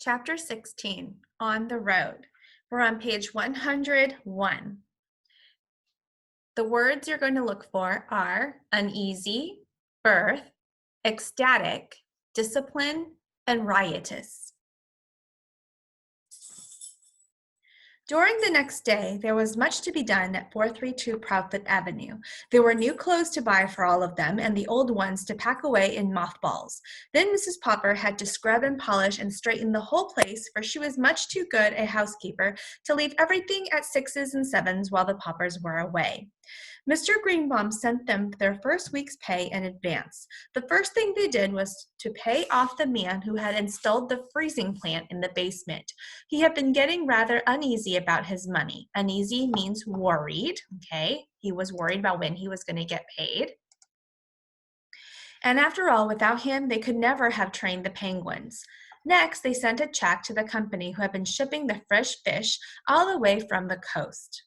Chapter 16, On the Road. We're on page 101. The words you're going to look for are uneasy, birth, ecstatic, discipline, and riotous. During the next day, there was much to be done at 432 Proudfoot Avenue. There were new clothes to buy for all of them and the old ones to pack away in mothballs. Then Mrs. Popper had to scrub and polish and straighten the whole place, for she was much too good a housekeeper to leave everything at sixes and sevens while the Poppers were away. Mr. Greenbaum sent them their first week's pay in advance. The first thing they did was to pay off the man who had installed the freezing plant in the basement. He had been getting rather uneasy about his money. Uneasy means worried, okay? He was worried about when he was going to get paid. And after all, without him, they could never have trained the penguins. Next, they sent a check to the company who had been shipping the fresh fish all the way from the coast.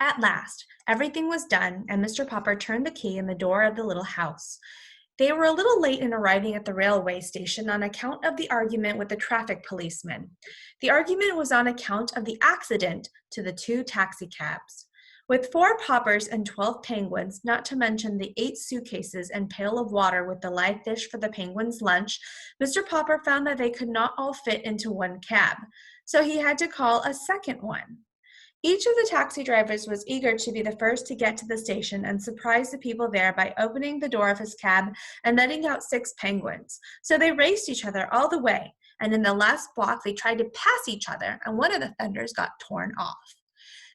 At last, everything was done, and Mr. Popper turned the key in the door of the little house. They were a little late in arriving at the railway station on account of the argument with the traffic policeman. The argument was on account of the accident to the two taxicabs. With 4 Poppers and 12 penguins, not to mention the 8 suitcases and pail of water with the live fish for the penguins' lunch, Mr. Popper found that they could not all fit into one cab, so he had to call a second one. Each of the taxi drivers was eager to be the first to get to the station and surprise the people there by opening the door of his cab and letting out 6 penguins. So they raced each other all the way, and in the last block they tried to pass each other, and one of the fenders got torn off.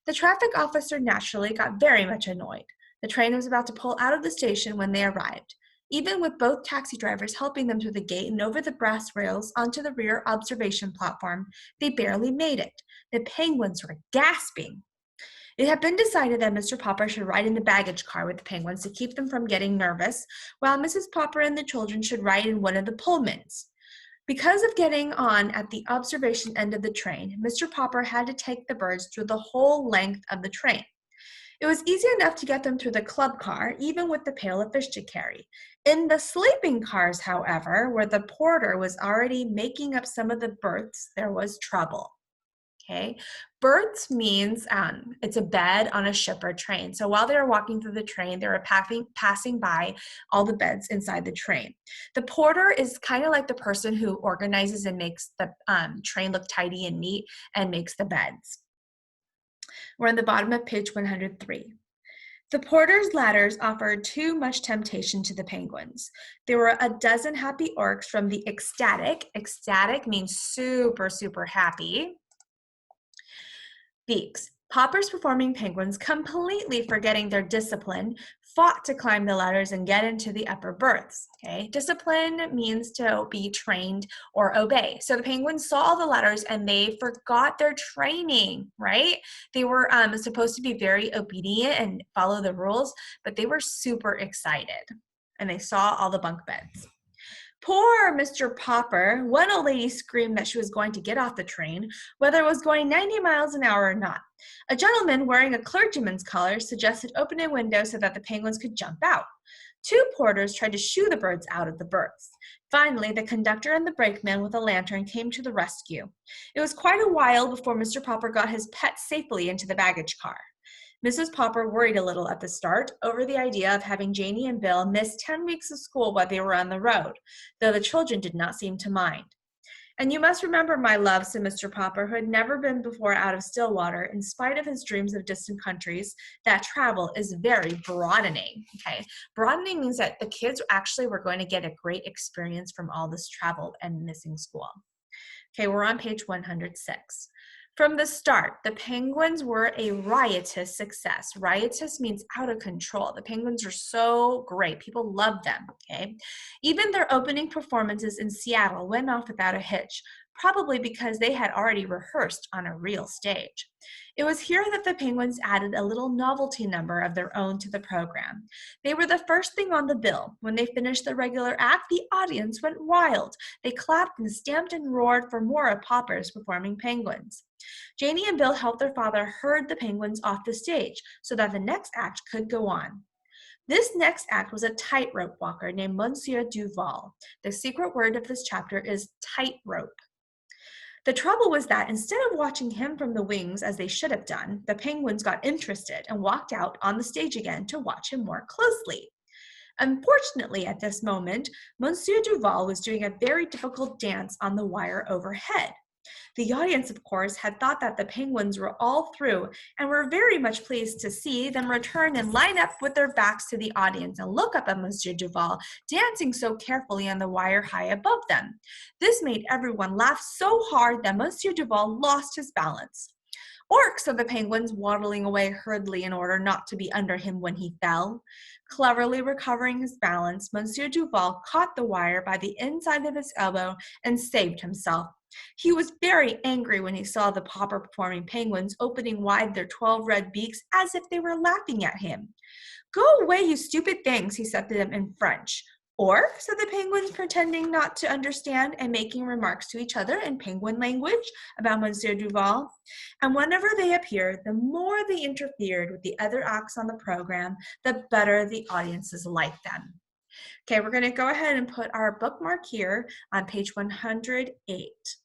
The traffic officer naturally got very much annoyed. The train was about to pull out of the station when they arrived. Even with both taxi drivers helping them through the gate and over the brass rails onto the rear observation platform, they barely made it. The penguins were gasping. It had been decided that Mr. Popper should ride in the baggage car with the penguins to keep them from getting nervous, while Mrs. Popper and the children should ride in one of the Pullmans. Because of getting on at the observation end of the train, Mr. Popper had to take the birds through the whole length of the train. It was easy enough to get them through the club car, even with the pail of fish to carry. In the sleeping cars, however, where the porter was already making up some of the berths, there was trouble. Okay, berths means it's a bed on a ship or train. So while they were walking through the train, they were passing by all the beds inside the train. The porter is kind of like the person who organizes and makes the train look tidy and neat and makes the beds. We're on the bottom of page 103. The porter's ladders offered too much temptation to the penguins. There were a dozen happy orcs from the ecstatic. Ecstatic means super, super happy. Beaks. Popper's performing penguins, completely forgetting their discipline, fought to climb the ladders and get into the upper berths. Okay, discipline means to be trained or obey. So the penguins saw all the ladders and they forgot their training, right? They were supposed to be very obedient and follow the rules, but they were super excited and they saw all the bunk beds. Poor Mr. Popper. One old lady screamed that she was going to get off the train, whether it was going 90 miles an hour or not. A gentleman wearing a clergyman's collar suggested opening a window so that the penguins could jump out. 2 porters tried to shoo the birds out of the berths. Finally, the conductor and the brakeman with a lantern came to the rescue. It was quite a while before Mr. Popper got his pet safely into the baggage car. Mrs. Popper worried a little at the start over the idea of having Janie and Bill miss 10 weeks of school while they were on the road, though the children did not seem to mind. "And you must remember, my love," said Mr. Popper, who had never been before out of Stillwater, in spite of his dreams of distant countries, "that travel is very broadening." Okay, broadening means that the kids actually were going to get a great experience from all this travel and missing school. Okay, we're on page 106. From the start, the penguins were a riotous success. Riotous means out of control. The penguins are so great. People love them, okay? Even their opening performances in Seattle went off without a hitch, probably because they had already rehearsed on a real stage. It was here that the penguins added a little novelty number of their own to the program. They were the first thing on the bill. When they finished the regular act, the audience went wild. They clapped and stamped and roared for more of Popper's performing penguins. Janie and Bill helped their father herd the penguins off the stage so that the next act could go on. This next act was a tightrope walker named Monsieur Duval. The secret word of this chapter is tightrope. The trouble was that instead of watching him from the wings as they should have done, the penguins got interested and walked out on the stage again to watch him more closely. Unfortunately, at this moment, Monsieur Duval was doing a very difficult dance on the wire overhead. The audience, of course, had thought that the penguins were all through and were very much pleased to see them return and line up with their backs to the audience and look up at Monsieur Duval dancing so carefully on the wire high above them. This made everyone laugh so hard that Monsieur Duval lost his balance. Orc, said the penguins, waddling away hurriedly in order not to be under him when he fell. Cleverly recovering his balance, Monsieur Duval caught the wire by the inside of his elbow and saved himself. He was very angry when he saw the pauper-performing penguins opening wide their 12 red beaks as if they were laughing at him. "Go away, you stupid things," he said to them in French. "Or," said the penguins, pretending not to understand and making remarks to each other in penguin language about Monsieur Duval. And whenever they appeared, the more they interfered with the other acts on the program, the better the audiences liked them. Okay, we're going to go ahead and put our bookmark here on page 108.